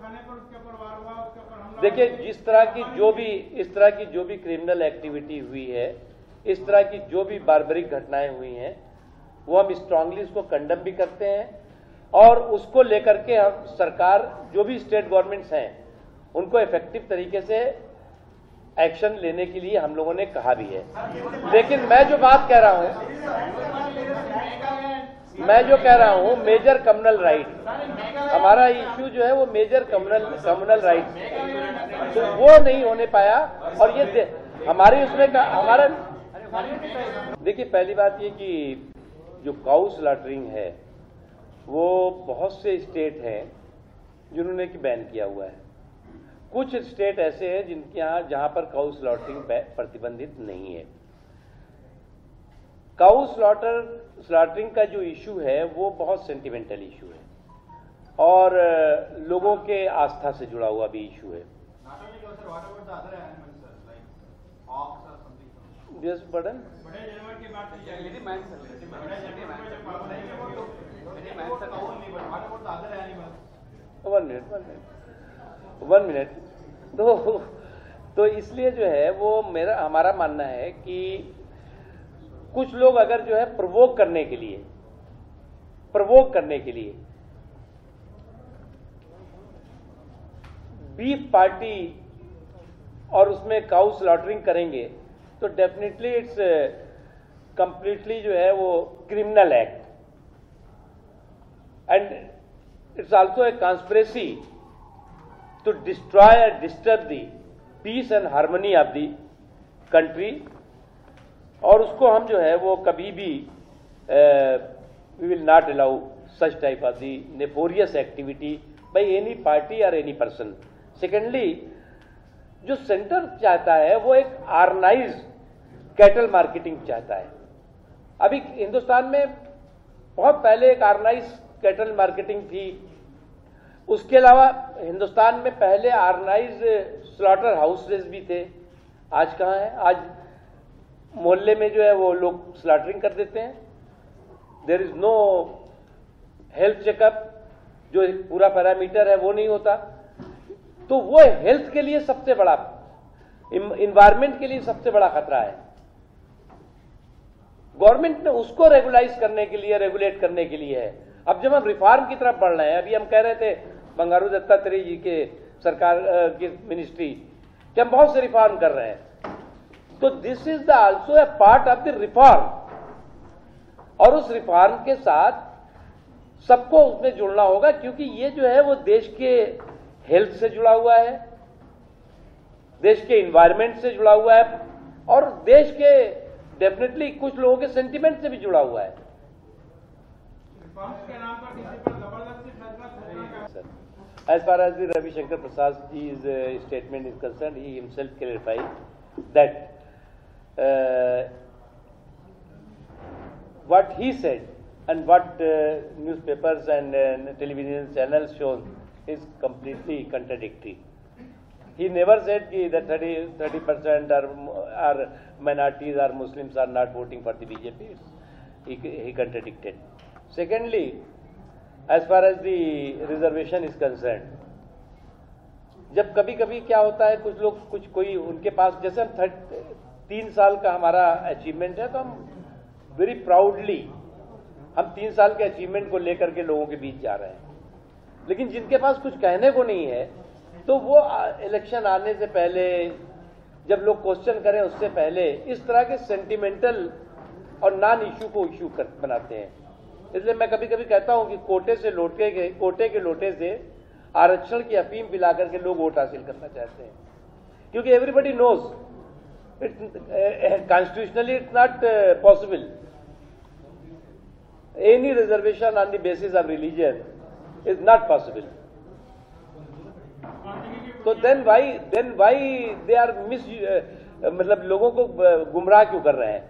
थाने पर उसके ऊपर वार हुआ, उसके ऊपर हमला। देखिए, इस तरह की जो भी क्रिमिनल एक्टिविटी हुई है, इस तरह की जो भी बार्बरिक घटनाएं हुई हैं, वो हम स्ट्रांगली उसको कंडेम भी करते हैं और उसको लेकर के हम सरकार, जो भी स्टेट गवर्नमेंट्स हैं, उनको इफेक्टिव तरीके से एक्शन लेने के लिए हम लोगों ने कहा भी है। लेकिन मैं जो बात कह रहा हूं, मेजर कम्युनल राइट, हमारा इश्यू जो है वो मेजर कम्युनल राइट, तो वो नहीं होने पाया। और ये हमारी उसमें हमारा, देखिए, पहली बात ये कि जो काउ स्लॉटरिंग है वो बहुत से स्टेट हैं जिन्होंने कि बैन किया हुआ है। कुछ स्टेट ऐसे हैं जिनके यहाँ जहां पर काउ स्लॉटरिंग प्रतिबंधित नहीं है। काउ स्लॉटरिंग का जो इशू है वो बहुत सेंटिमेंटल इशू है और लोगों के आस्था से जुड़ा हुआ भी इशू है। Yes, pardon? बड़े जानवर की बात की जाएगी। One minute. तो इसलिए जो है वो हमारा मानना है कि कुछ लोग अगर जो है प्रवोक करने के लिए बीफ पार्टी और उसमें काउ स्लॉटरिंग करेंगे तो डेफिनेटली इट्स कंप्लीटली जो है वो criminal act and it's also a conspiracy to destroy and disturb the peace and harmony of the country. और उसको हम जो है वो कभी भी we will not allow such type of the nefarious activity by any party or any person. Secondly, जो centre चाहता है वो एक ऑर्गेनाइज कैटल मार्केटिंग चाहता है। अभी हिंदुस्तान में बहुत पहले एक ऑर्गेनाइज कैटल मार्केटिंग थी। उसके अलावा हिंदुस्तान में पहले ऑर्गेनाइज स्लॉटर हाउसेज भी थे। आज कहाँ है? आज मोहल्ले में जो है वो लोग स्लॉटरिंग कर देते हैं। There is no health checkup, जो पूरा पैरामीटर है वो नहीं होता। तो वो हेल्थ के लिए सबसे बड़ा, इन्वायरमेंट के लिए सबसे बड़ा खतरा है। गवर्नमेंट ने उसको रेगुलेट करने के लिए है। अब जब हम रिफॉर्म की तरफ बढ़ रहे हैं, अभी हम कह रहे थे बंगारू दत्तात्रेय जी के सरकार की मिनिस्ट्री कि हम बहुत से रिफॉर्म कर रहे हैं, तो this is the also a part of the reform. और उस रिफॉर्म के साथ सबको उसमें जुड़ना होगा, क्योंकि ये जो है वो देश के हेल्थ से जुड़ा हुआ है, देश के इन्वायरमेंट से जुड़ा हुआ है और देश के डेफिनेटली कुछ लोगों के सेंटिमेंट से भी जुड़ा हुआ है। As far as the Ravi Shankar Prasad ji's statement is concerned, he himself clarified that what he said and what newspapers and television channels shown is completely contradictory. He never said that 30% are minorities or Muslims are not voting for the BJP. He contradicted. Secondly, as far as the reservation is concerned, जब कभी कभी क्या होता है, कुछ लोग कोई उनके पास, जैसे हम 3 साल का हमारा अचीवमेंट है, तो हम वेरी प्राउडली हम 3 साल के अचीवमेंट को लेकर के लोगों के बीच जा रहे हैं। लेकिन जिनके पास कुछ कहने को नहीं है, तो वो इलेक्शन आने से पहले, जब लोग क्वेश्चन करें उससे पहले, इस तरह के सेंटिमेंटल और नॉन इश्यू को इश्यू बनाते हैं। इसलिए मैं कभी कभी कहता हूं कि कोटे के लोटे से आरक्षण की अफीम पिला करके लोग वोट हासिल करना चाहते हैं, क्योंकि everybody knows constitutionally it's not possible. Any reservation on the basis of religion is not possible. तो देन वाई दे आर मतलब लोगों को गुमराह क्यों कर रहे हैं?